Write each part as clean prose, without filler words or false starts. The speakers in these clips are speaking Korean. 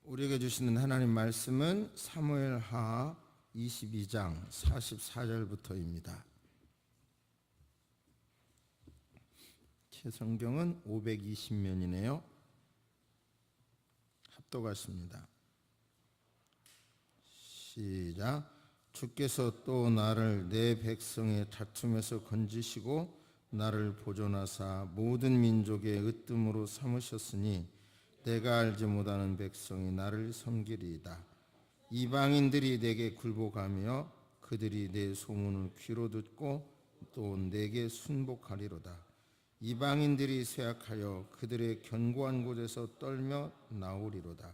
우리에게 주시는 하나님 말씀은 사무엘하 22장 44절부터입니다. 제 성경은 520면이네요. 합독하십니다. 시작. 주께서 또 나를 내 백성의 다툼에서 건지시고 나를 보존하사 모든 민족의 으뜸으로 삼으셨으니 내가 알지 못하는 백성이 나를 섬기리이다. 이방인들이 내게 굴복하며 그들이 내 소문을 귀로 듣고 또 내게 순복하리로다. 이방인들이 쇠약하여 그들의 견고한 곳에서 떨며 나오리로다.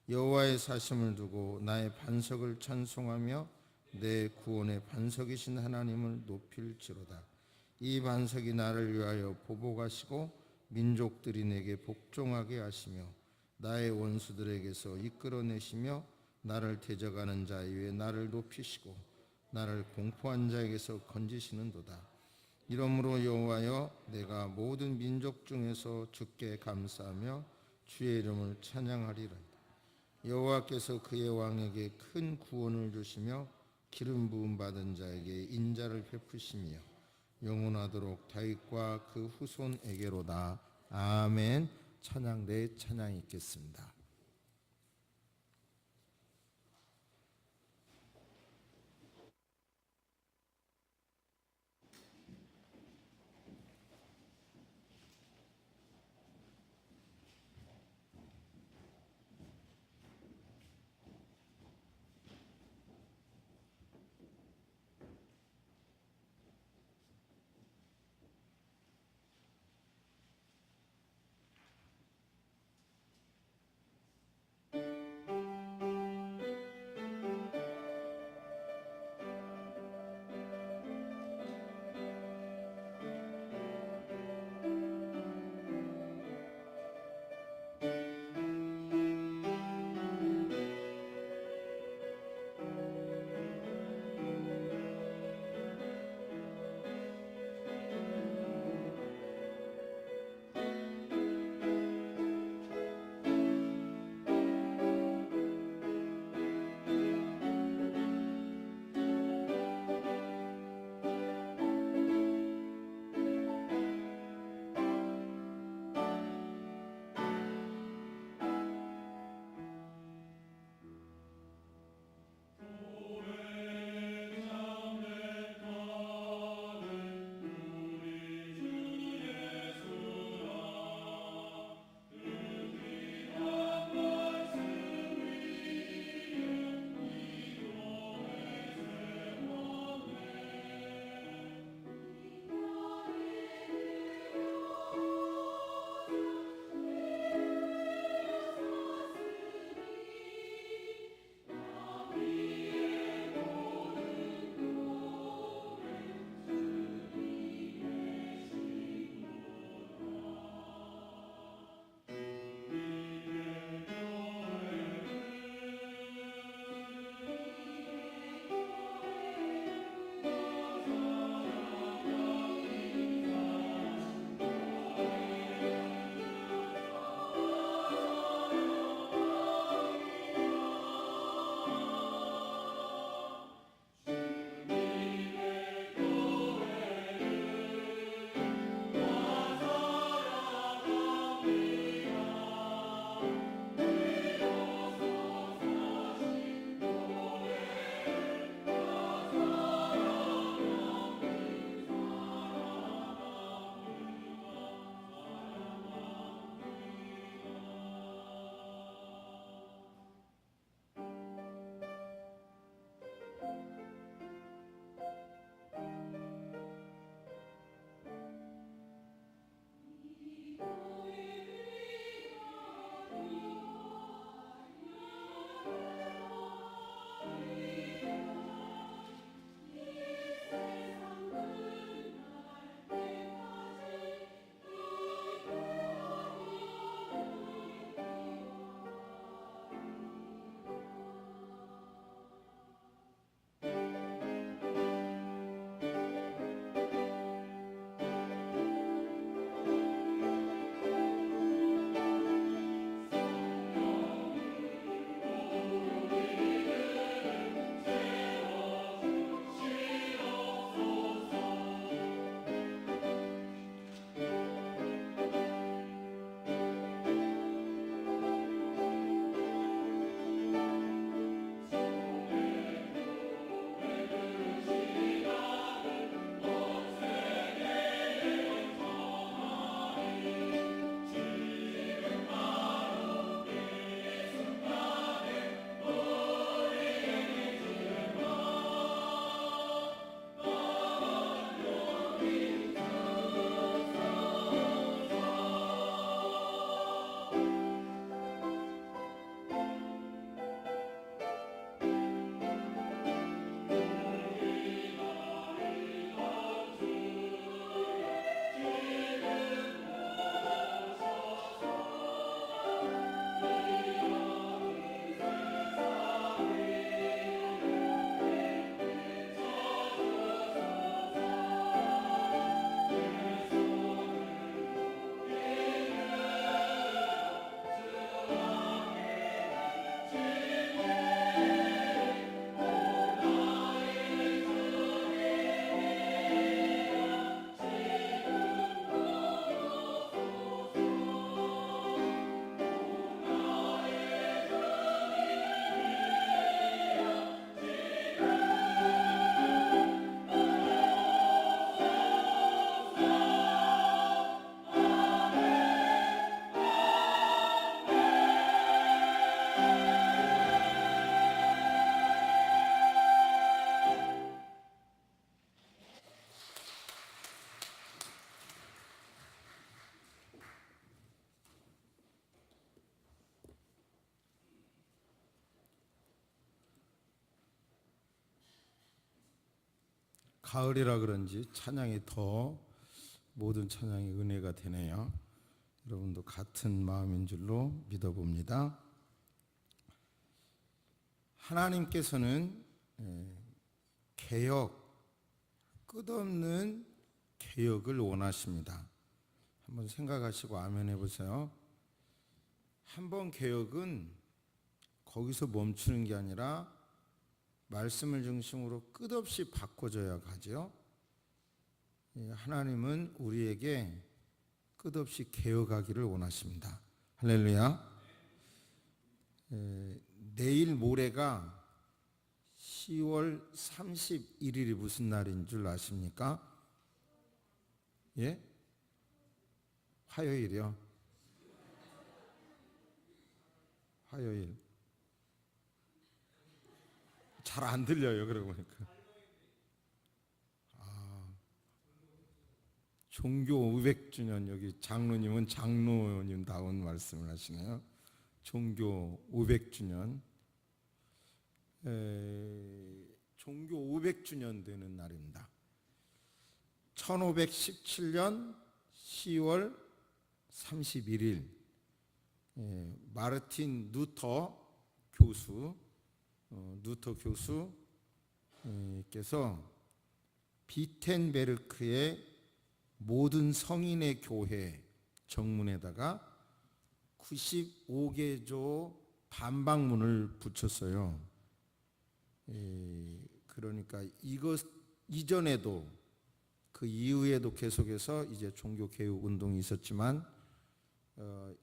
여호와의 사심을 두고 나의 반석을 찬송하며 내 구원의 반석이신 하나님을 높일지로다. 이 반석이 나를 위하여 보복하시고 민족들이 내게 복종하게 하시며 나의 원수들에게서 이끌어내시며 나를 대적하는 자 위에 나를 높이시고 나를 공포한 자에게서 건지시는도다. 이러므로 여호와여, 내가 모든 민족 중에서 주께 감사하며 주의 이름을 찬양하리라. 여호와께서 그의 왕에게 큰 구원을 주시며 기름 부음 받은 자에게 인자를 베푸시며 영원하도록 다윗과 그 후손에게로다. 아멘. 찬양 내 찬양 있겠습니다. 가을이라 그런지 찬양이 더 모든 찬양이 은혜가 되네요. 여러분도 같은 마음인 줄로 믿어봅니다. 하나님께서는 개혁, 끝없는 개혁을 원하십니다. 한번 생각하시고 아멘 해보세요. 한번 개혁은 거기서 멈추는 게 아니라 말씀을 중심으로 끝없이 바꿔줘야 하죠. 하나님은 우리에게 끝없이 개혁하기를 원하십니다. 할렐루야. 내일 모레가 10월 31일이 무슨 날인 줄 아십니까? 예? 화요일이요. 화요일. 잘 안 들려요. 그러고 보니까. 종교 500주년, 여기 장로님은 장로님다운 말씀을 하시네요. 종교 500주년. 종교 500주년 되는 날입니다. 1517년 10월 31일 마르틴 루터 교수께서 비텐베르크의 모든 성인의 교회 정문에다가 95개조 반박문을 붙였어요. 그러니까 이것 이전에도 그 이후에도 계속해서 이제 종교 개혁 운동이 있었지만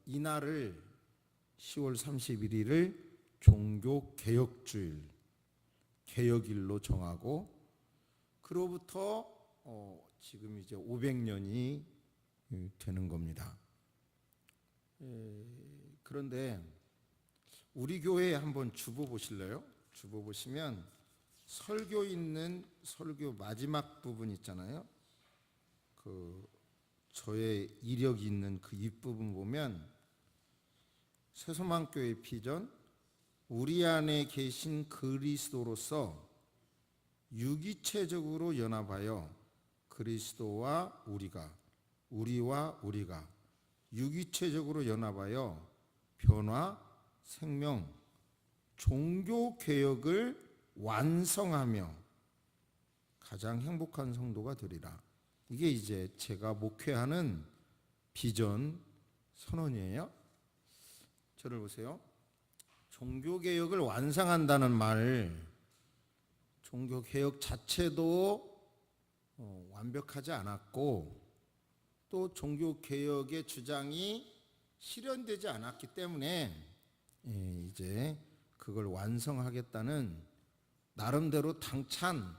이날을 10월 31일을 종교 개혁주일, 개혁일로 정하고 그로부터 지금 이제 500년이 되는 겁니다. 그런데 우리 교회에 한번 주보 보실래요? 주보 보시면 설교 있는 설교 마지막 부분 있잖아요. 그 저의 이력이 있는 그 윗부분 보면 새소망교회 비전, 우리 안에 계신 그리스도로서 유기체적으로 연합하여 그리스도와 우리와 우리가 유기체적으로 연합하여 변화, 생명, 종교 개혁을 완성하며 가장 행복한 성도가 되리라. 이게 이제 제가 목회하는 비전 선언이에요. 저를 보세요. 종교 개혁을 완성한다는 말, 종교 개혁 자체도 완벽하지 않았고 또 종교 개혁의 주장이 실현되지 않았기 때문에 이제 그걸 완성하겠다는 나름대로 당찬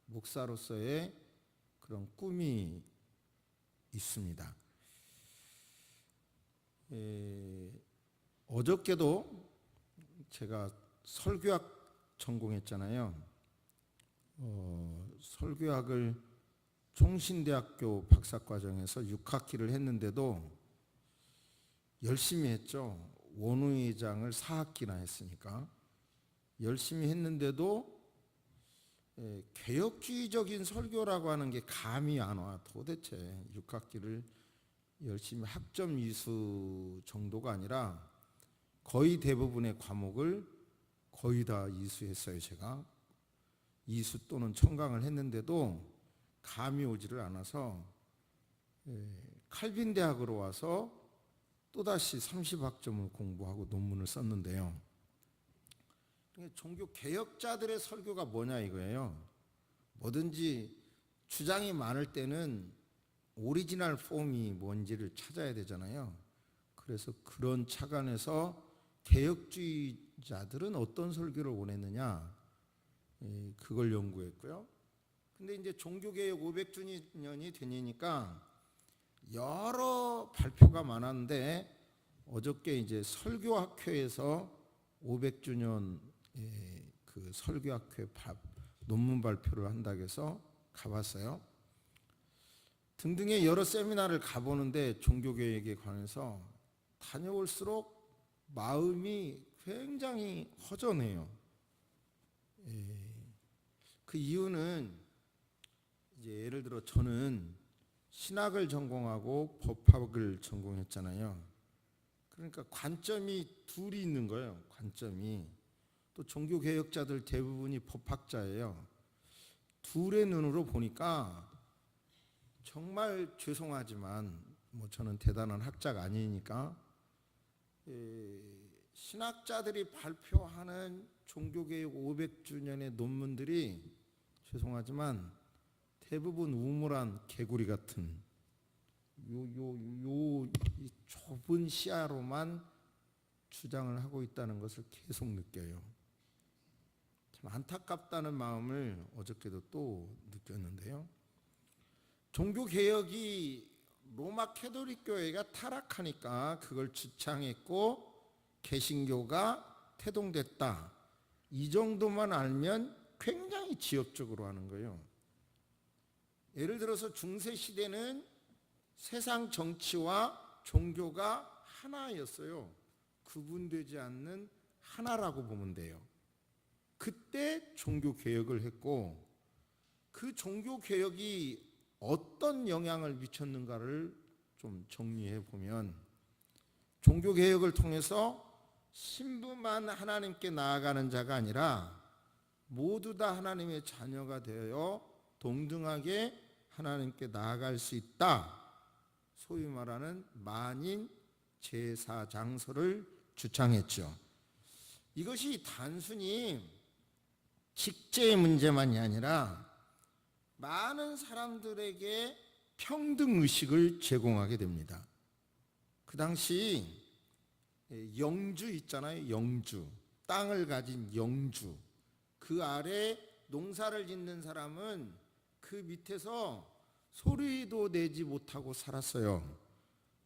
목사로서의 그런 꿈이 있습니다. 어저께도 제가 설교학 전공했잖아요. 설교학을 총신대학교 박사과정에서 6학기를 했는데도 열심히 했죠. 원우회장을 4학기나 했으니까 열심히 했는데도 개혁주의적인 설교라고 하는 게 감이 안 와. 도대체 6학기를 열심히 학점 이수 정도가 아니라 거의 대부분의 과목을 거의 다 이수했어요. 제가 이수 또는 청강을 했는데도 감이 오지를 않아서 칼빈 대학으로 와서 또다시 30학점을 공부하고 논문을 썼는데요. 종교 개혁자들의 설교가 뭐냐 이거예요. 뭐든지 주장이 많을 때는 오리지널 폼이 뭔지를 찾아야 되잖아요. 그래서 그런 차관에서 개혁주의자들은 어떤 설교를 원했느냐 그걸 연구했고요. 근데 이제 종교개혁 500주년이 되니까 여러 발표가 많았는데 어저께 이제 설교학회에서 500주년 그 설교학회 논문 발표를 한다고 해서 가봤어요. 등등의 여러 세미나를 가보는데 종교개혁에 관해서 다녀올수록 마음이 굉장히 허전해요. 그 이유는 이제 예를 들어 저는 신학을 전공하고 법학을 전공했잖아요. 그러니까 관점이 둘이 있는 거예요. 관점이. 또 종교 개혁자들 대부분이 법학자예요. 둘의 눈으로 보니까 정말 죄송하지만 뭐 저는 대단한 학자가 아니니까 신학자들이 발표하는 종교개혁 500주년의 논문들이 죄송하지만 대부분 우물한 개구리 같은 이 좁은 시야로만 주장을 하고 있다는 것을 계속 느껴요. 참 안타깝다는 마음을 어저께도 또 느꼈는데요. 종교개혁이 로마 캐톨릭 교회가 타락하니까 그걸 주창했고 개신교가 태동됐다. 이 정도만 알면 굉장히 지엽적으로 하는 거예요. 예를 들어서 중세 시대는 세상 정치와 종교가 하나였어요. 구분되지 않는 하나라고 보면 돼요. 그때 종교개혁을 했고 그 종교개혁이 어떤 영향을 미쳤는가를 좀 정리해 보면 종교개혁을 통해서 신부만 하나님께 나아가는 자가 아니라 모두 다 하나님의 자녀가 되어 동등하게 하나님께 나아갈 수 있다. 소위 말하는 만인 제사장소를 주창했죠. 이것이 단순히 직제의 문제만이 아니라 많은 사람들에게 평등의식을 제공하게 됩니다. 그 당시 영주 있잖아요. 영주. 땅을 가진 영주. 그 아래 농사를 짓는 사람은 그 밑에서 소리도 내지 못하고 살았어요.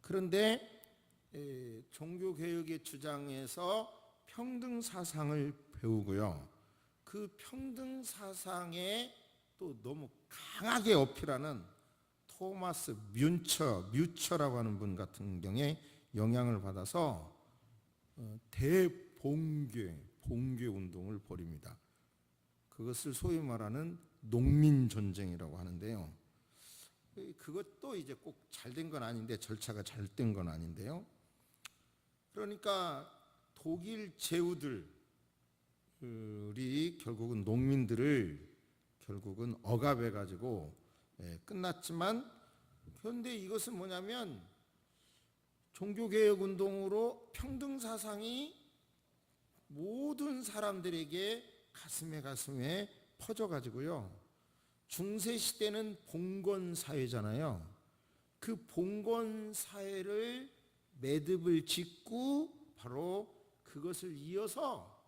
그런데 종교개혁의 주장에서 평등사상을 배우고요. 그 평등사상에 또 너무 강하게 어필하는 토마스 뮤처라고 하는 분 같은 경우에 영향을 받아서 봉괴 운동을 벌입니다. 그것을 소위 말하는 농민전쟁이라고 하는데요. 그것도 이제 꼭 잘된 건 아닌데 절차가 잘 된 건 아닌데요. 그러니까 독일 제후들이 결국은 농민들을 결국은 억압해 가지고 끝났지만 그런데 이것은 뭐냐면 종교개혁 운동으로 평등사상이 모든 사람들에게 가슴에 퍼져가지고요. 중세시대는 봉건사회잖아요. 그 봉건사회를 매듭을 짓고 바로 그것을 이어서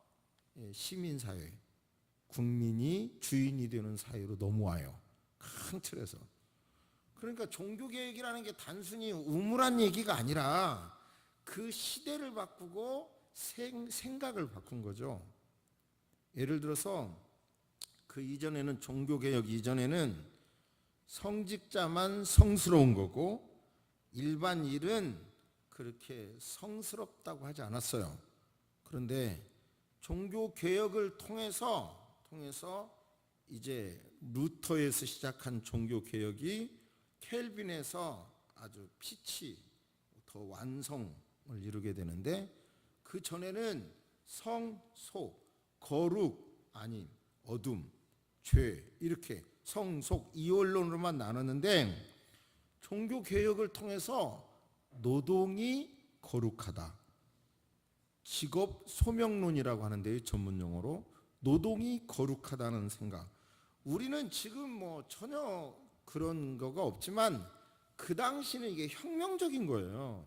시민사회, 국민이 주인이 되는 사회로 넘어와요. 큰 틀에서. 그러니까 종교개혁이라는 게 단순히 우물한 얘기가 아니라 그 시대를 바꾸고 생각을 바꾼 거죠. 예를 들어서 그 이전에는 종교개혁 이전에는 성직자만 성스러운 거고 일반 일은 그렇게 성스럽다고 하지 않았어요. 그런데 종교개혁을 통해서 이제 루터에서 시작한 종교개혁이 켈빈에서 아주 빛이 더 완성을 이루게 되는데 그 전에는 성, 속, 거룩, 아님, 어둠, 죄 이렇게 성, 속, 이원론으로만 나눴는데 종교개혁을 통해서 노동이 거룩하다. 직업 소명론이라고 하는데요. 전문용어로 노동이 거룩하다는 생각. 우리는 지금 뭐 전혀 그런 거가 없지만 그 당시는 이게 혁명적인 거예요.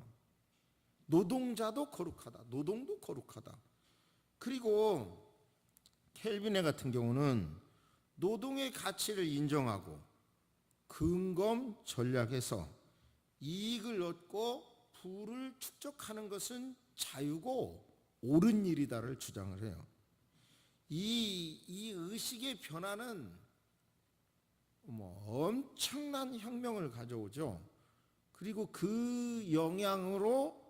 노동자도 거룩하다. 노동도 거룩하다. 그리고 켈빈의 같은 경우는 노동의 가치를 인정하고 근검 전략해서 이익을 얻고 부를 축적하는 것은 자유고 옳은 일이다를 주장을 해요. 이 의식의 변화는 엄청난 혁명을 가져오죠. 그리고 그 영향으로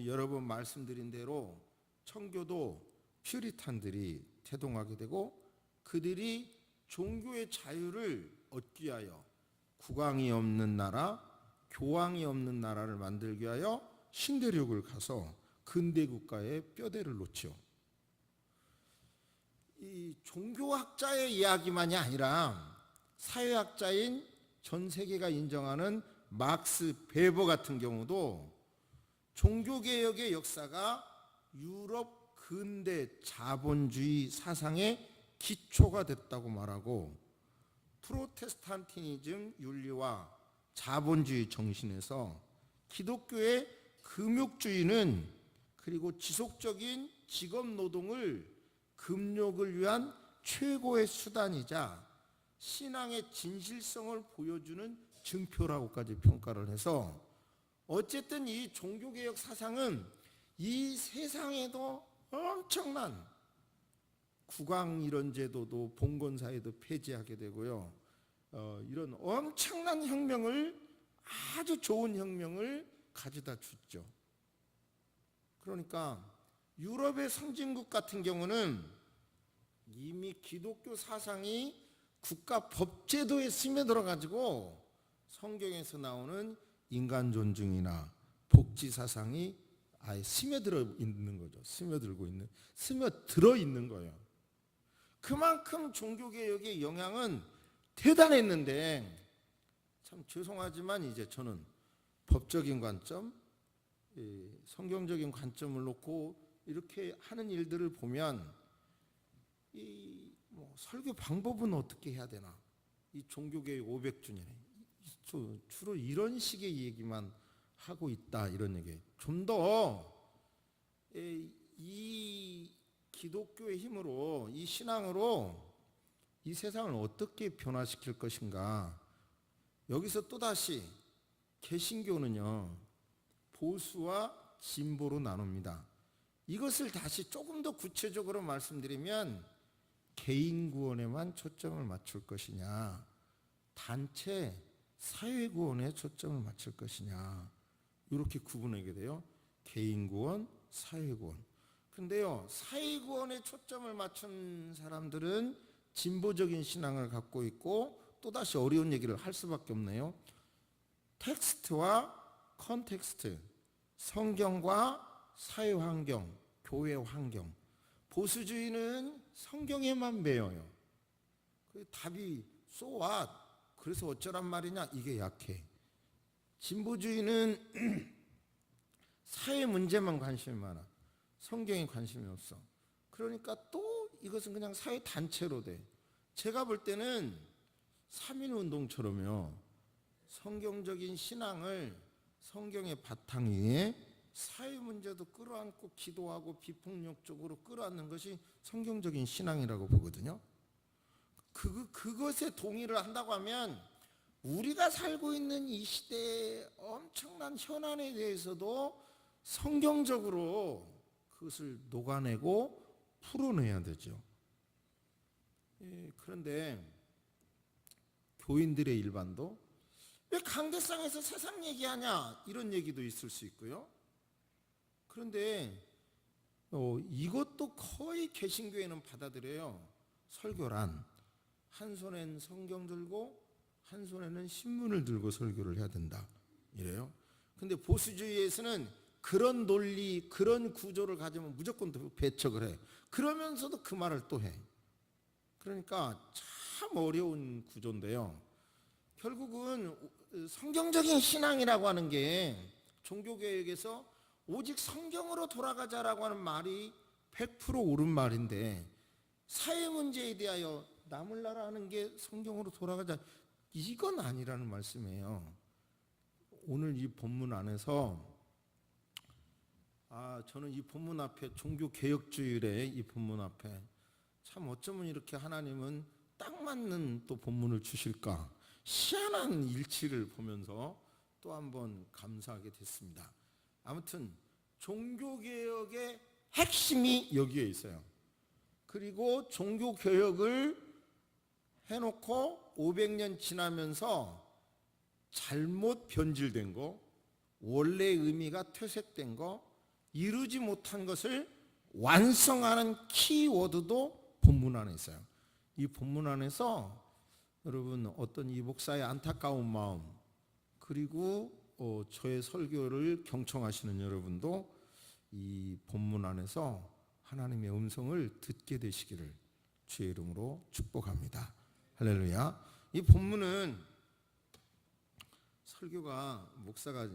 여러 번 말씀드린 대로 청교도 퓨리탄들이 태동하게 되고 그들이 종교의 자유를 얻기 위하여 국왕이 없는 나라, 교황이 없는 나라를 만들기 위하여 신대륙을 가서 근대 국가의 뼈대를 놓죠. 이 종교학자의 이야기만이 아니라 사회학자인 전 세계가 인정하는 막스 베버 같은 경우도 종교개혁의 역사가 유럽 근대 자본주의 사상의 기초가 됐다고 말하고, 프로테스탄티니즘 윤리와 자본주의 정신에서 기독교의 금욕주의는 그리고 지속적인 직업노동을 금욕을 위한 최고의 수단이자 신앙의 진실성을 보여주는 증표라고까지 평가를 해서, 어쨌든 이 종교개혁 사상은 이 세상에도 엄청난 국왕 이런 제도도 봉건사회도 폐지하게 되고요. 이런 엄청난 혁명을, 아주 좋은 혁명을 가져다 줬죠. 그러니까 유럽의 선진국 같은 경우는 이미 기독교 사상이 국가 법제도에 스며들어 가지고 성경에서 나오는 인간 존중이나 복지 사상이 아예 스며들어 있는 거죠. 스며들어 있는 거예요. 그만큼 종교개혁의 영향은 대단했는데, 참 죄송하지만 이제 저는 법적인 관점, 성경적인 관점을 놓고 이렇게 하는 일들을 보면 설교 방법은 어떻게 해야 되나, 이 종교개혁 500주년에 주로 이런 식의 얘기만 하고 있다, 이런 얘기. 좀 더 이 기독교의 힘으로, 이 신앙으로 이 세상을 어떻게 변화시킬 것인가. 여기서 또다시 개신교는요, 보수와 진보로 나눕니다. 이것을 다시 조금 더 구체적으로 말씀드리면, 개인 구원에만 초점을 맞출 것이냐, 단체 사회 구원에 초점을 맞출 것이냐, 이렇게 구분하게 돼요. 개인 구원, 사회 구원. 근데요, 사회 구원에 초점을 맞춘 사람들은 진보적인 신앙을 갖고 있고, 또다시 어려운 얘기를 할 수밖에 없네요. 텍스트와 컨텍스트, 성경과 사회 환경, 교회 환경. 보수주의는 성경에만 매여요. 답이 so what? 그래서 어쩌란 말이냐? 이게 약해. 진보주의는 사회 문제만 관심이 많아. 성경에 관심이 없어. 그러니까 또 이것은 그냥 사회 단체로 돼. 제가 볼 때는 3.1운동처럼요, 성경적인 신앙을 성경의 바탕 위에 사회 문제도 끌어안고 기도하고 비폭력적으로 끌어안는 것이 성경적인 신앙이라고 보거든요. 그것에 동의를 한다고 하면 우리가 살고 있는 이 시대의 엄청난 현안에 대해서도 성경적으로 그것을 녹아내고 풀어내야 되죠. 그런데 교인들의 일반도 왜 강대상에서 세상 얘기하냐, 이런 얘기도 있을 수 있고요. 그런데 이것도 거의 개신교회는 받아들여요. 설교란 한 손엔 성경 들고 한 손에는 신문을 들고 설교를 해야 된다, 이래요. 근데 보수주의에서는 그런 논리, 그런 구조를 가지면 무조건 배척을 해. 그러면서도 그 말을 또 해. 그러니까 참 어려운 구조인데요. 결국은 성경적인 신앙이라고 하는 게 종교개혁에서 오직 성경으로 돌아가자라고 하는 말이 100% 옳은 말인데, 사회 문제에 대하여 남을 나라 하는 게 성경으로 돌아가자, 이건 아니라는 말씀이에요. 오늘 이 본문 안에서 저는 이 본문 앞에, 종교개혁주일의 이 본문 앞에 참 어쩌면 이렇게 하나님은 딱 맞는 또 본문을 주실까, 희한한 일치를 보면서 또 한번 감사하게 됐습니다. 아무튼 종교개혁의 핵심이 여기에 있어요. 그리고 종교개혁을 해놓고 500년 지나면서 잘못 변질된 거, 원래의 의미가 퇴색된 거, 이루지 못한 것을 완성하는 키워드도 본문 안에 있어요. 이 본문 안에서 여러분 어떤 이 목사의 안타까운 마음 그리고 저의 설교를 경청하시는 여러분도 이 본문 안에서 하나님의 음성을 듣게 되시기를 주의 이름으로 축복합니다. 할렐루야. 이 본문은 설교가 목사가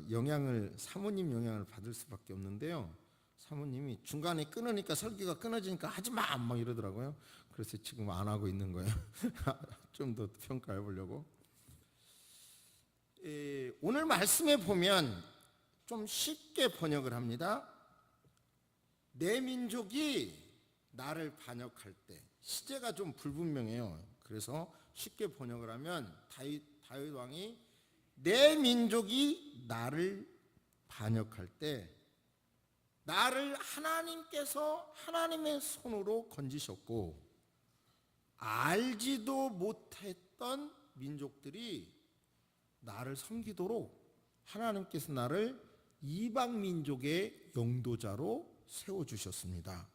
사모님 영향을 받을 수밖에 없는데요. 사모님이 중간에 끊으니까 설교가 끊어지니까 하지마 막 이러더라고요. 그래서 지금 안 하고 있는 거예요. 좀 더 평가해 보려고. 오늘 말씀에 보면 좀 쉽게 번역을 합니다. 내 민족이 나를 반역할 때, 시제가 좀 불분명해요. 그래서 쉽게 번역을 하면 다윗 왕이 내 민족이 나를 반역할 때 나를 하나님께서 하나님의 손으로 건지셨고 알지도 못했던 민족들이 나를 섬기도록 하나님께서 나를 이방 민족의 영도자로 세워주셨습니다.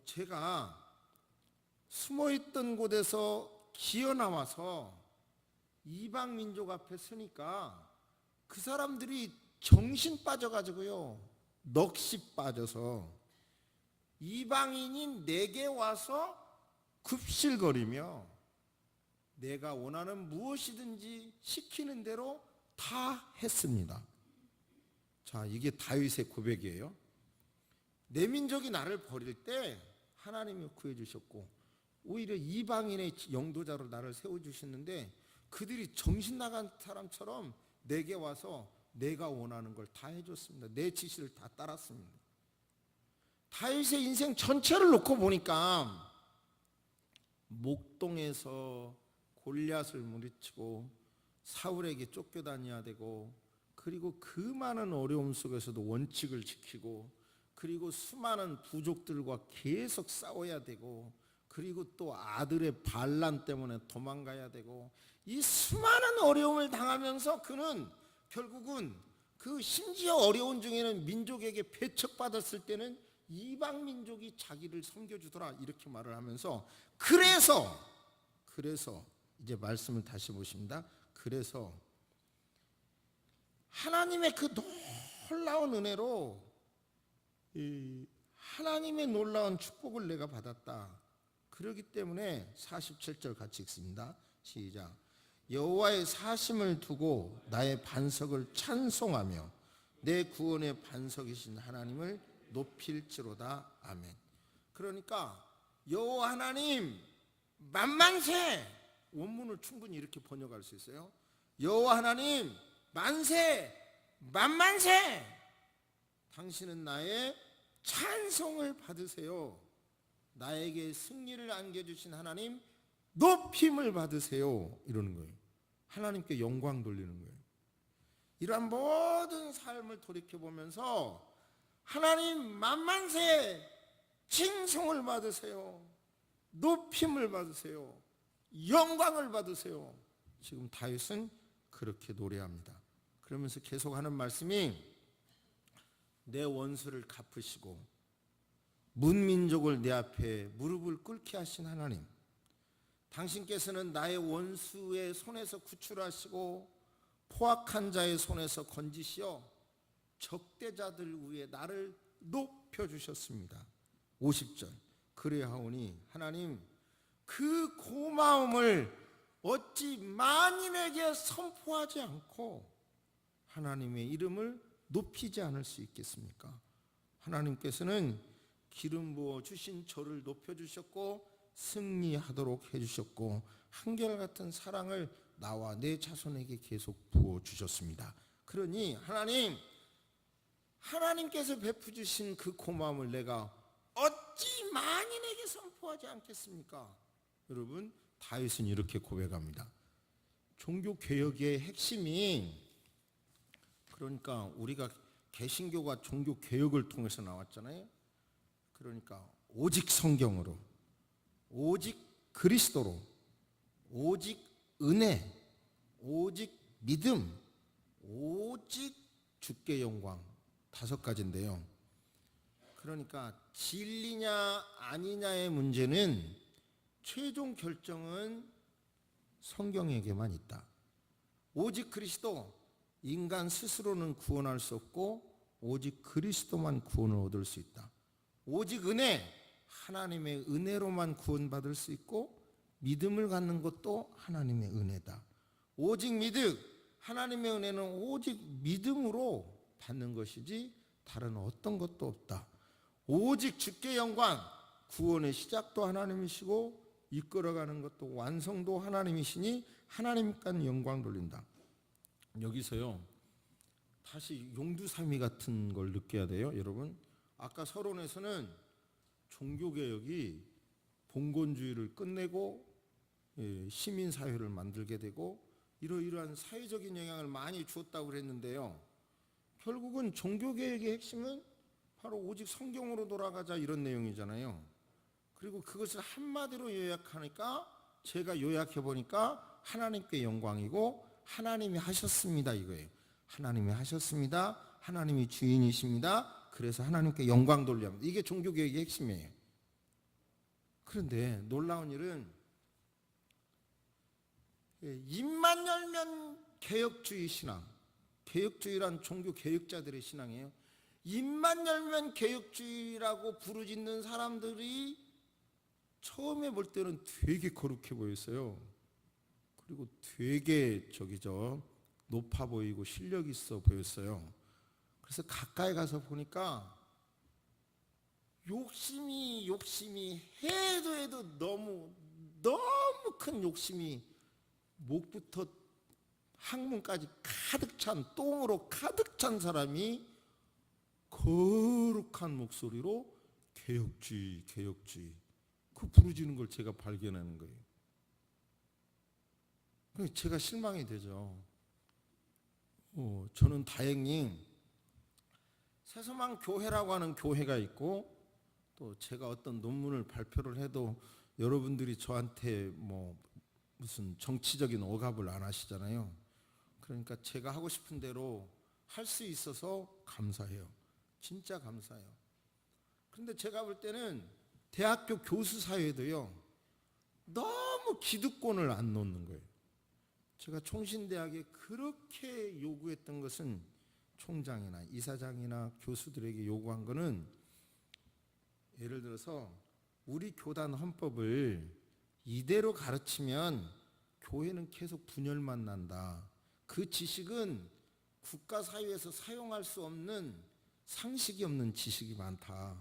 제가 숨어있던 곳에서 기어나와서 이방 민족 앞에 서니까 그 사람들이 정신 빠져가지고요, 넋이 빠져서 이방인인 내게 와서 굽실거리며 내가 원하는 무엇이든지 시키는 대로 다 했습니다. 자, 이게 다윗의 고백이에요. 내 민족이 나를 버릴 때 하나님이 구해주셨고 오히려 이방인의 영도자로 나를 세워주셨는데 그들이 정신 나간 사람처럼 내게 와서 내가 원하는 걸 다 해줬습니다. 내 지시를 다 따랐습니다. 다윗의 인생 전체를 놓고 보니까 목동에서 골리앗을 물리치고 사울에게 쫓겨다녀야 되고 그리고 그 많은 어려움 속에서도 원칙을 지키고 그리고 수많은 부족들과 계속 싸워야 되고 그리고 또 아들의 반란 때문에 도망가야 되고 이 수많은 어려움을 당하면서 그는 결국은 그 심지어 어려운 중에는 민족에게 배척받았을 때는 이방 민족이 자기를 섬겨주더라 이렇게 말을 하면서 그래서 이제 말씀을 다시 보십니다. 그래서 하나님의 그 놀라운 은혜로 하나님의 놀라운 축복을 내가 받았다. 그렇기 때문에 47절 같이 읽습니다. 시작. 여호와의 사심을 두고 나의 반석을 찬송하며 내 구원의 반석이신 하나님을 높일지로다. 아멘. 그러니까 여호와 하나님 만만세, 원문을 충분히 이렇게 번역할 수 있어요. 여호와 하나님 만세, 만만세, 당신은 나의 찬송을 받으세요. 나에게 승리를 안겨주신 하나님 높임을 받으세요. 이러는 거예요. 하나님께 영광 돌리는 거예요. 이러한 모든 삶을 돌이켜보면서 하나님 만만세, 칭송을 받으세요. 높임을 받으세요. 영광을 받으세요. 지금 다윗은 그렇게 노래합니다. 그러면서 계속하는 말씀이 내 원수를 갚으시고 문민족을 내 앞에 무릎을 꿇게 하신 하나님, 당신께서는 나의 원수의 손에서 구출하시고 포악한 자의 손에서 건지시어 적대자들 위에 나를 높여주셨습니다. 50절. 그래하오니 하나님 그 고마움을 어찌 만인에게 선포하지 않고 하나님의 이름을 높이지 않을 수 있겠습니까? 하나님께서는 기름 부어 주신 저를 높여주셨고 승리하도록 해주셨고 한결같은 사랑을 나와 내 자손에게 계속 부어주셨습니다. 그러니 하나님께서 베푸주신 그 고마움을 내가 어찌 만인에게 선포하지 않겠습니까? 여러분, 다윗은 이렇게 고백합니다. 종교개혁의 핵심이, 그러니까 우리가 개신교가 종교개혁을 통해서 나왔잖아요. 그러니까 오직 성경으로, 오직 그리스도로, 오직 은혜, 오직 믿음, 오직 주께 영광, 5가지인데요. 그러니까 진리냐 아니냐의 문제는 최종 결정은 성경에게만 있다. 오직 그리스도, 인간 스스로는 구원할 수 없고 오직 그리스도만 구원을 얻을 수 있다. 오직 은혜, 하나님의 은혜로만 구원받을 수 있고 믿음을 갖는 것도 하나님의 은혜다. 오직 믿음, 하나님의 은혜는 오직 믿음으로 받는 것이지 다른 어떤 것도 없다. 오직 주께 영광, 구원의 시작도 하나님이시고 이끌어가는 것도 완성도 하나님이시니 하나님께 영광 돌린다. 여기서요, 다시 용두삼위 같은 걸 느껴야 돼요. 여러분, 아까 서론에서는 종교개혁이 봉건주의를 끝내고 시민사회를 만들게 되고 이러이러한 사회적인 영향을 많이 주었다고 그랬는데요, 결국은 종교개혁의 핵심은 바로 오직 성경으로 돌아가자, 이런 내용이잖아요. 그리고 그것을 한마디로 요약하니까, 제가 요약해보니까 하나님께 영광이고 하나님이 하셨습니다, 이거예요. 하나님이 하셨습니다. 하나님이 주인이십니다. 그래서 하나님께 영광 돌려야 합니다. 이게 종교개혁의 핵심이에요. 그런데 놀라운 일은 입만 열면 개혁주의 신앙, 개혁주의란 종교 개혁자들의 신앙이에요. 입만 열면 개혁주의라고 부르짖는 사람들이 처음에 볼 때는 되게 거룩해 보였어요. 그리고 되게 높아 보이고 실력 있어 보였어요. 그래서 가까이 가서 보니까 욕심이 해도 너무 큰 욕심이 목부터 항문까지 가득 찬, 똥으로 가득 찬 사람이 거룩한 목소리로 개혁주의 그 부르짖는 걸 제가 발견하는 거예요. 제가 실망이 되죠. 저는 다행히 새소망 교회라고 하는 교회가 있고, 또 제가 어떤 논문을 발표를 해도 여러분들이 저한테 무슨 정치적인 억압을 안 하시잖아요. 그러니까 제가 하고 싶은 대로 할 수 있어서 감사해요. 진짜 감사해요. 그런데 제가 볼 때는 대학교 교수 사회도요, 너무 기득권을 안 놓는 거예요. 제가 총신대학에 그렇게 요구했던 것은, 총장이나 이사장이나 교수들에게 요구한 거는, 예를 들어서 우리 교단 헌법을 이대로 가르치면 교회는 계속 분열만 난다. 그 지식은 국가사회에서 사용할 수 없는, 상식이 없는 지식이 많다.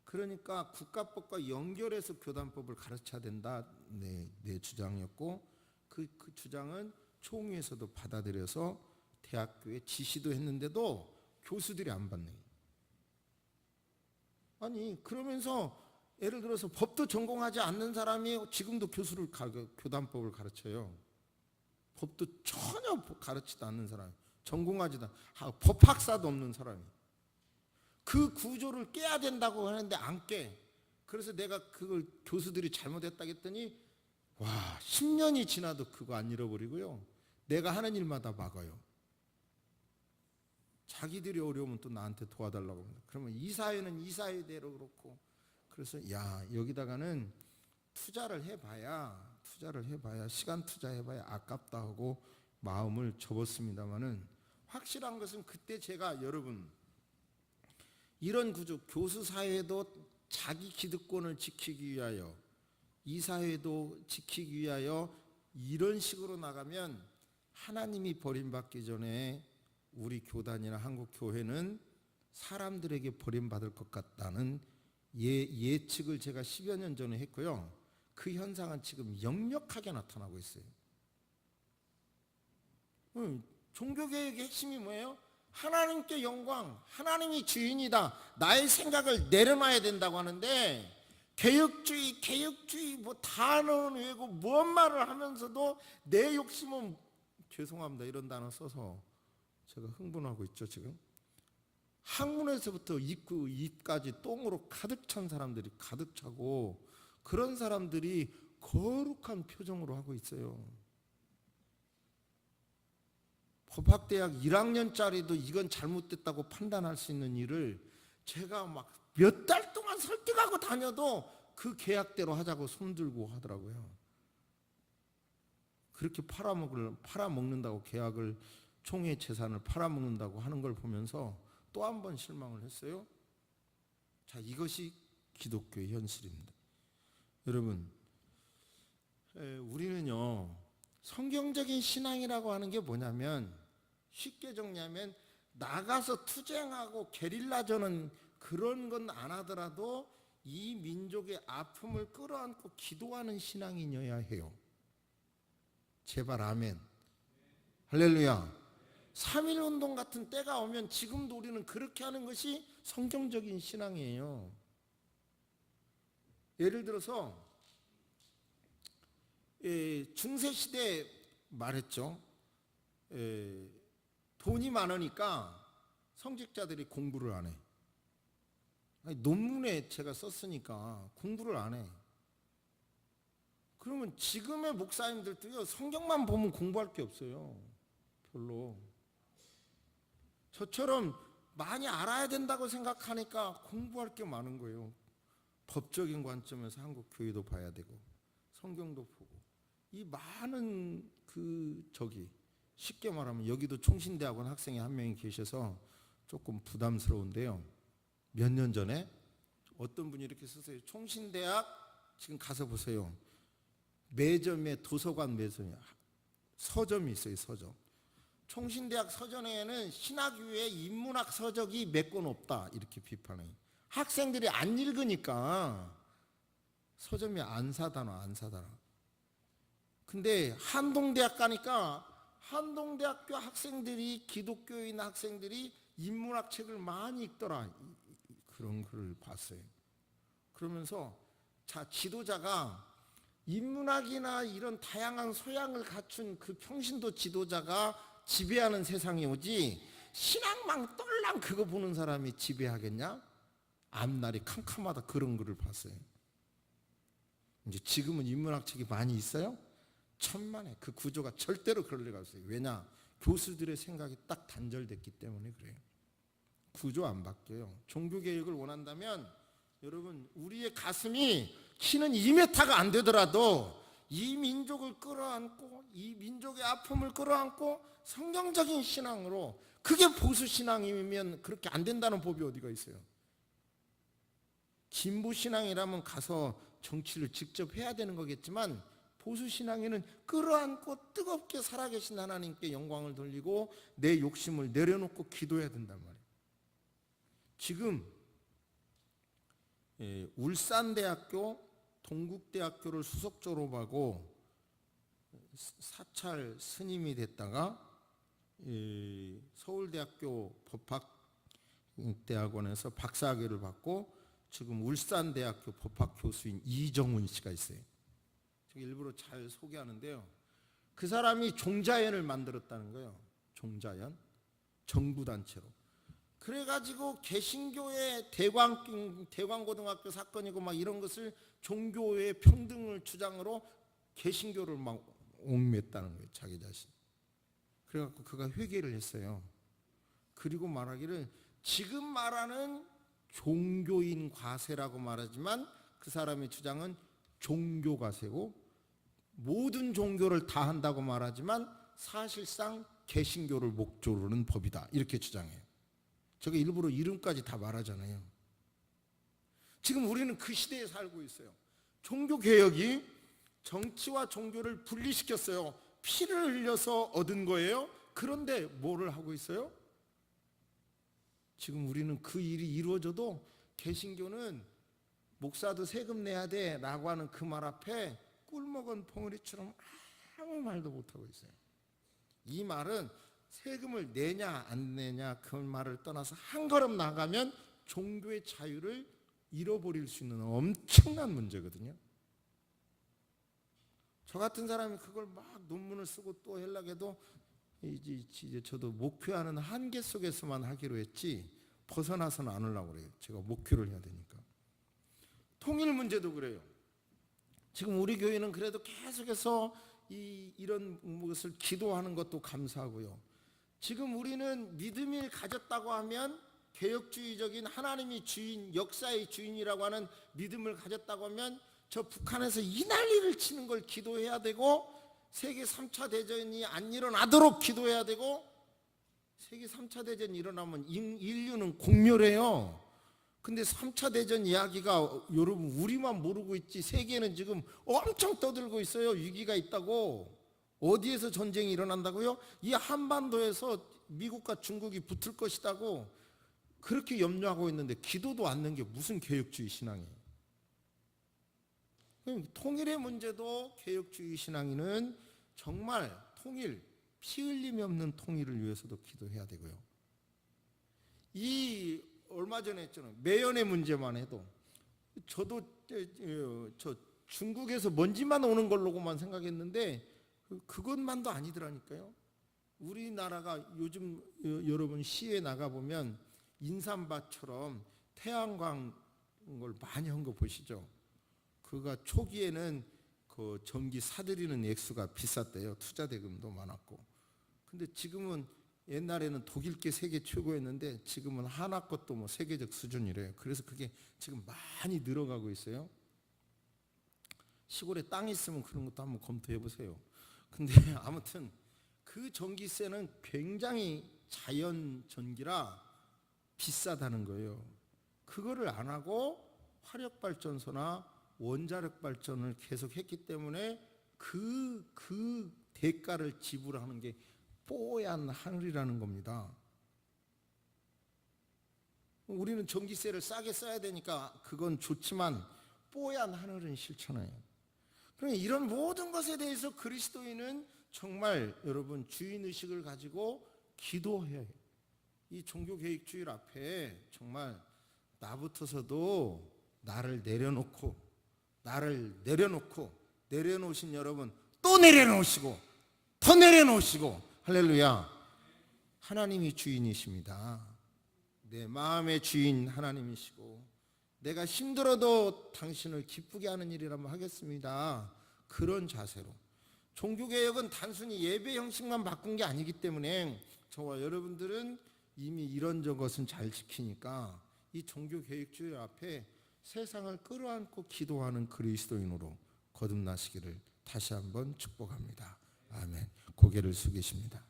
그러니까 국가법과 연결해서 교단법을 가르쳐야 된다. 내 주장이었고, 그 주장은 총회에서도 받아들여서 대학교에 지시도 했는데도 교수들이 안 받네. 아니, 그러면서 예를 들어서 법도 전공하지 않는 사람이 지금도 교단법을 가르쳐요. 법도 전혀 가르치지도 않는 사람, 전공하지도 법학사도 없는 사람이 그 구조를 깨야 된다고 하는데 안 깨. 그래서 내가 그걸 교수들이 잘못했다 했더니, 와, 10년이 지나도 그거 안 잃어버리고요, 내가 하는 일마다 막아요. 자기들이 어려우면 또 나한테 도와달라고 합니다. 그러면 이 사회는 이 사회대로 그렇고, 그래서 여기다가는 투자를 해봐야 시간 투자해봐야 아깝다 하고 마음을 접었습니다마는, 확실한 것은 그때 제가, 여러분, 이런 구조, 교수 사회도 자기 기득권을 지키기 위하여, 이 사회도 지키기 위하여 이런 식으로 나가면 하나님이 버림받기 전에 우리 교단이나 한국 교회는 사람들에게 버림받을 것 같다는 예측을 제가 10여 년 전에 했고요. 그 현상은 지금 역력하게 나타나고 있어요. 종교개혁의 핵심이 뭐예요? 하나님께 영광, 하나님이 주인이다, 나의 생각을 내려놔야 된다고 하는데, 개혁주의 단어는 외고 뭔 말을 하면서도 내 욕심은, 죄송합니다, 이런 단어 써서 제가 흥분하고 있죠. 지금 항문에서부터 입까지 똥으로 가득 찬 사람들이 가득 차고, 그런 사람들이 거룩한 표정으로 하고 있어요. 법학대학 1학년짜리도 이건 잘못됐다고 판단할 수 있는 일을 제가 막 몇 달 동안 설득하고 다녀도 그 계약대로 하자고 손들고 하더라고요. 그렇게 팔아먹는다고 계약을, 총회 재산을 팔아먹는다고 하는 걸 보면서 또 한 번 실망을 했어요. 자, 이것이 기독교의 현실입니다. 여러분, 우리는요, 성경적인 신앙이라고 하는 게 뭐냐면, 쉽게 정리하면 나가서 투쟁하고 게릴라전은 그런 건 안 하더라도 이 민족의 아픔을 끌어안고 기도하는 신앙이어야 해요. 제발 아멘. 할렐루야. 3.1운동 같은 때가 오면 지금도 우리는 그렇게 하는 것이 성경적인 신앙이에요. 예를 들어서 중세시대 말했죠. 돈이 많으니까 성직자들이 공부를 안 해. 아니, 논문에 제가 썼으니까 공부를 안 해. 그러면 지금의 목사님들도요, 성경만 보면 공부할 게 없어요. 별로. 저처럼 많이 알아야 된다고 생각하니까 공부할 게 많은 거예요. 법적인 관점에서 한국 교회도 봐야 되고 성경도 보고, 이 많은 쉽게 말하면 여기도 총신대학원 학생이 한 명이 계셔서 조금 부담스러운데요. 몇 년 전에 어떤 분이 이렇게 썼어요. 총신대학 지금 가서 보세요. 매점에 도서관 매점에 서점이 있어요. 서점. 총신대학 서점에는 신학유의 인문학 서적이 몇 권 없다, 이렇게 비판해요. 학생들이 안 읽으니까 서점이 안 사다나. 근데 한동대학 가니까 한동대학교 학생들이, 기독교인 학생들이 인문학 책을 많이 읽더라. 그런 글을 봤어요. 그러면서 지도자가 인문학이나 이런 다양한 소양을 갖춘 그 평신도 지도자가 지배하는 세상이 오지, 신앙망 똘랑 그거 보는 사람이 지배하겠냐? 앞날이 캄캄하다, 그런 글을 봤어요. 이제 지금은 인문학 책이 많이 있어요? 천만에. 그 구조가 절대로 그럴 리가 없어요. 왜냐? 교수들의 생각이 딱 단절됐기 때문에 그래요. 구조 안 바뀌어요. 종교개혁을 원한다면 여러분, 우리의 가슴이 키는 2m가 안 되더라도 이 민족을 끌어안고, 이 민족의 아픔을 끌어안고 성경적인 신앙으로, 그게 보수신앙이면 그렇게 안 된다는 법이 어디가 있어요? 진보신앙이라면 가서 정치를 직접 해야 되는 거겠지만, 보수신앙에는 끌어안고 뜨겁게 살아계신 하나님께 영광을 돌리고 내 욕심을 내려놓고 기도해야 된단 말이에요. 지금 울산대학교, 동국대학교를 수석 졸업하고 사찰 스님이 됐다가 서울대학교 법학대학원에서 박사학위를 받고 지금 울산대학교 법학교수인 이정훈 씨가 있어요. 제가 일부러 잘 소개하는데요. 그 사람이 종자연을 만들었다는 거예요. 종자연, 정부단체로. 그래가지고 개신교의 대광고등학교 사건이고 막 이런 것을 종교의 평등을 주장으로 개신교를 막 옹매했다는 거예요, 자기 자신. 그래갖고 그가 회개를 했어요. 그리고 말하기를, 지금 말하는 종교인 과세라고 말하지만 그 사람의 주장은 종교 과세고, 모든 종교를 다 한다고 말하지만 사실상 개신교를 목조로 하는 법이다, 이렇게 주장해요. 제가 일부러 이름까지 다 말하잖아요. 지금 우리는 그 시대에 살고 있어요. 종교개혁이 정치와 종교를 분리시켰어요. 피를 흘려서 얻은 거예요. 그런데 뭐를 하고 있어요? 지금 우리는 그 일이 이루어져도 개신교는 목사도 세금 내야 돼 라고 하는 그 말 앞에 꿀먹은 벙어리처럼 아무 말도 못하고 있어요. 이 말은 세금을 내냐 안 내냐 그 말을 떠나서 한 걸음 나가면 종교의 자유를 잃어버릴 수 있는 엄청난 문제거든요. 저 같은 사람이 그걸 막 논문을 쓰고 또 하려고 해도 이제 저도 목표하는 한계 속에서만 하기로 했지 벗어나서는 안 하려고 그래요. 제가 목표를 해야 되니까. 통일 문제도 그래요. 지금 우리 교회는 그래도 계속해서 이런 것을 기도하는 것도 감사하고요. 지금 우리는 믿음을 가졌다고 하면 개혁주의적인 하나님이 주인, 역사의 주인이라고 하는 믿음을 가졌다고 하면 저 북한에서 이 난리를 치는 걸 기도해야 되고, 세계 3차 대전이 안 일어나도록 기도해야 되고, 세계 3차 대전이 일어나면 인류는 공멸해요. 근데 3차 대전 이야기가 여러분 우리만 모르고 있지, 세계는 지금 엄청 떠들고 있어요. 위기가 있다고. 어디에서 전쟁이 일어난다고요? 이 한반도에서 미국과 중국이 붙을 것이라고 그렇게 염려하고 있는데 기도도 않는 게 무슨 개혁주의 신앙이에요? 통일의 문제도 개혁주의 신앙인은 정말 통일, 피 흘림이 없는 통일을 위해서도 기도해야 되고요. 이 얼마 전에 했잖아요. 매연의 문제만 해도 저도 저 중국에서 먼지만 오는 걸로만 생각했는데 그것만도 아니더라니까요. 우리나라가 요즘 여러분 시에 나가보면 인삼밭처럼 태양광 걸 많이 한 거 보시죠. 그가 초기에는 그 전기 사들이는 액수가 비쌌대요. 투자 대금도 많았고. 근데 지금은, 옛날에는 독일계 세계 최고였는데 지금은 하나 것도 뭐 세계적 수준이래요. 그래서 그게 지금 많이 늘어가고 있어요. 시골에 땅이 있으면 그런 것도 한번 검토해 보세요. 근데 아무튼 그 전기세는 굉장히 자연 전기라 비싸다는 거예요. 그거를 안 하고 화력 발전소나 원자력 발전을 계속 했기 때문에 그 대가를 지불하는 게 뽀얀 하늘이라는 겁니다. 우리는 전기세를 싸게 써야 되니까 그건 좋지만 뽀얀 하늘은 싫잖아요. 그러니까 이런 모든 것에 대해서 그리스도인은 정말 여러분 주인의식을 가지고 기도해야 해요. 이 종교개혁주의 앞에 정말 나부터서도 나를 내려놓으신 여러분 또 내려놓으시고 더 내려놓으시고, 할렐루야. 하나님이 주인이십니다. 내 마음의 주인 하나님이시고, 내가 힘들어도 당신을 기쁘게 하는 일이라면 하겠습니다. 그런 자세로. 종교개혁은 단순히 예배 형식만 바꾼 게 아니기 때문에 저와 여러분들은 이미 이런 것은 잘 지키니까 이 종교개혁주의 앞에 세상을 끌어안고 기도하는 그리스도인으로 거듭나시기를 다시 한번 축복합니다. 아멘. 고개를 숙이십니다.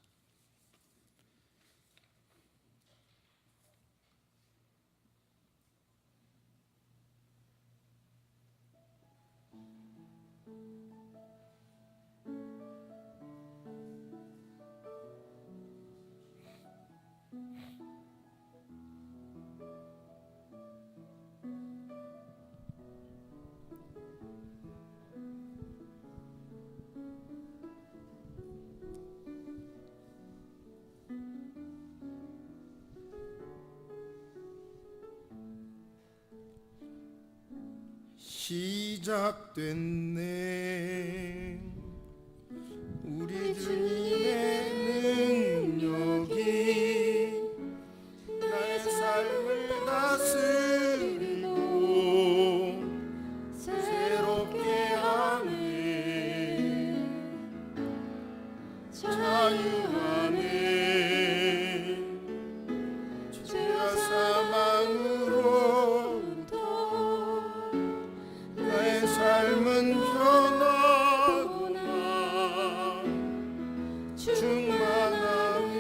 시작됐네. 우리 주님의 능력이 나의 삶을 다스리고 새롭게 하네. 자유하네. 죄와 사망으로부터 나의 삶은 변하구나. 충만하네.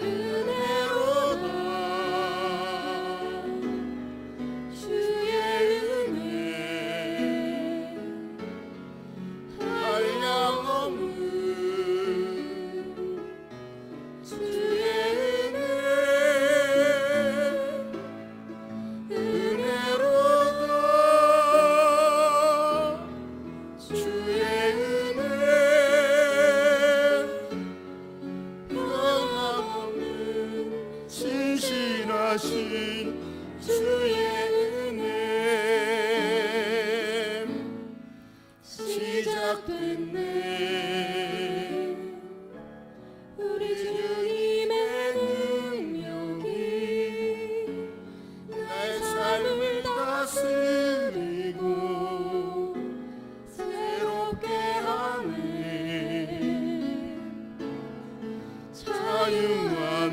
은혜로다. 주의 은혜 한량없는 주의 은혜. 은혜로다. 주의 은혜 변함없는 신실하신 주의 은혜. 시작됐네. 우리 주님의 능력이 나의 삶을 다스리고 새롭게 하네. 자유하네.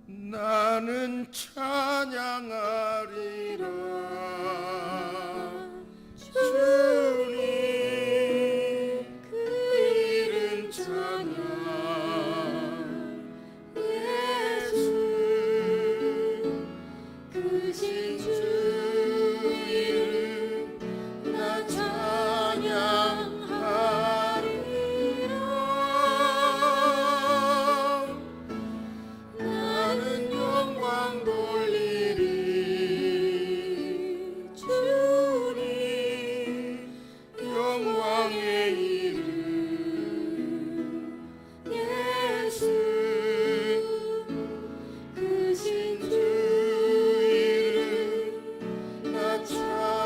나는 찬양하리라. 주님 그 이름 찬양. 예수 크신 주 이름 나 찬양하리라. 나는 영광 돌리리. 주님 영광의 이름. 예수 크신 주 이름 나 찬양하리라.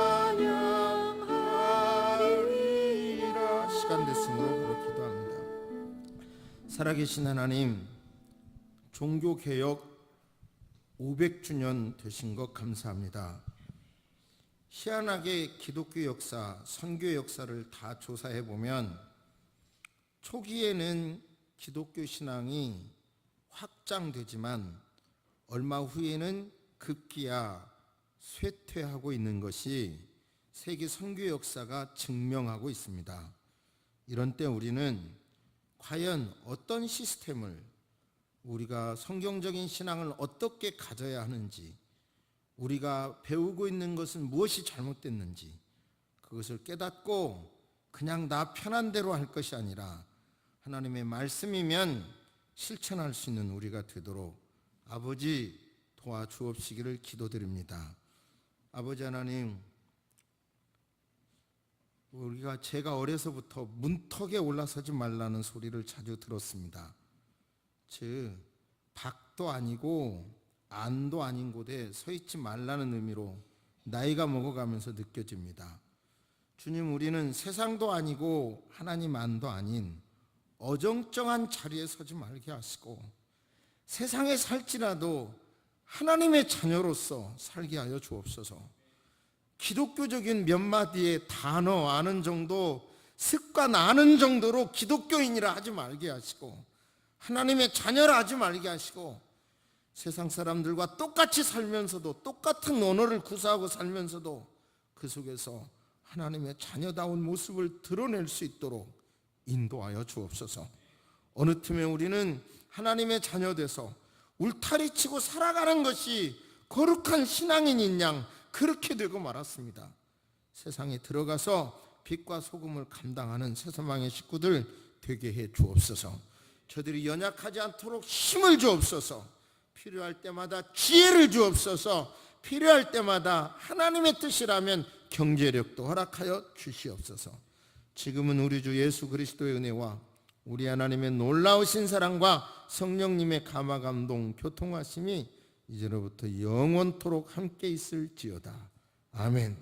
시간 됐으므로 그렇게 기도합니다. 살아계신 하나님, 종교개혁 500주년 되신 것 감사합니다. 희한하게 기독교 역사, 선교 역사를 다 조사해 보면 초기에는 기독교 신앙이 확장되지만 얼마 후에는 급기야 쇠퇴하고 있는 것이 세계 선교 역사가 증명하고 있습니다. 이런 때 우리는 과연 어떤 시스템을, 우리가 성경적인 신앙을 어떻게 가져야 하는지, 우리가 배우고 있는 것은 무엇이 잘못됐는지 그것을 깨닫고 그냥 나 편한 대로 할 것이 아니라 하나님의 말씀이면 실천할 수 있는 우리가 되도록 아버지 도와주옵시기를 기도드립니다. 아버지 하나님, 제가 어려서부터 문턱에 올라서지 말라는 소리를 자주 들었습니다. 즉 박도 아니고 안도 아닌 곳에 서 있지 말라는 의미로 나이가 먹어가면서 느껴집니다. 주님, 우리는 세상도 아니고 하나님 안도 아닌 어정쩡한 자리에 서지 말게 하시고 세상에 살지라도 하나님의 자녀로서 살게 하여 주옵소서. 기독교적인 몇 마디의 단어 아는 정도, 습관 아는 정도로 기독교인이라 하지 말게 하시고 하나님의 자녀라 하지 말게 하시고 세상 사람들과 똑같이 살면서도 똑같은 언어를 구사하고 살면서도 그 속에서 하나님의 자녀다운 모습을 드러낼 수 있도록 인도하여 주옵소서. 어느 틈에 우리는 하나님의 자녀 돼서 울타리치고 살아가는 것이 거룩한 신앙인인 양 그렇게 되고 말았습니다. 세상에 들어가서 빛과 소금을 감당하는 세상의 식구들 되게 해 주옵소서. 저들이 연약하지 않도록 힘을 주옵소서. 필요할 때마다 지혜를 주옵소서. 필요할 때마다 하나님의 뜻이라면 경제력도 허락하여 주시옵소서. 지금은 우리 주 예수 그리스도의 은혜와 우리 하나님의 놀라우신 사랑과 성령님의 감화감동 교통하심이 이제로부터 영원토록 함께 있을지어다. 아멘.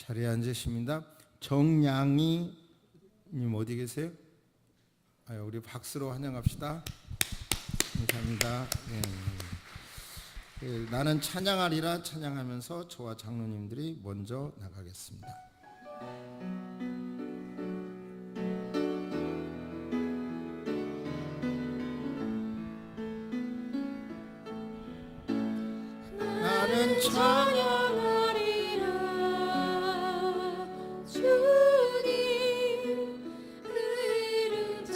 자리에 앉으십니다. 정양이 님 어디 계세요? 우리 박수로 환영합시다. 감사합니다. 네. 나는 찬양하리라 찬양하면서 저와 장로님들이 먼저 나가겠습니다. 나는 찬양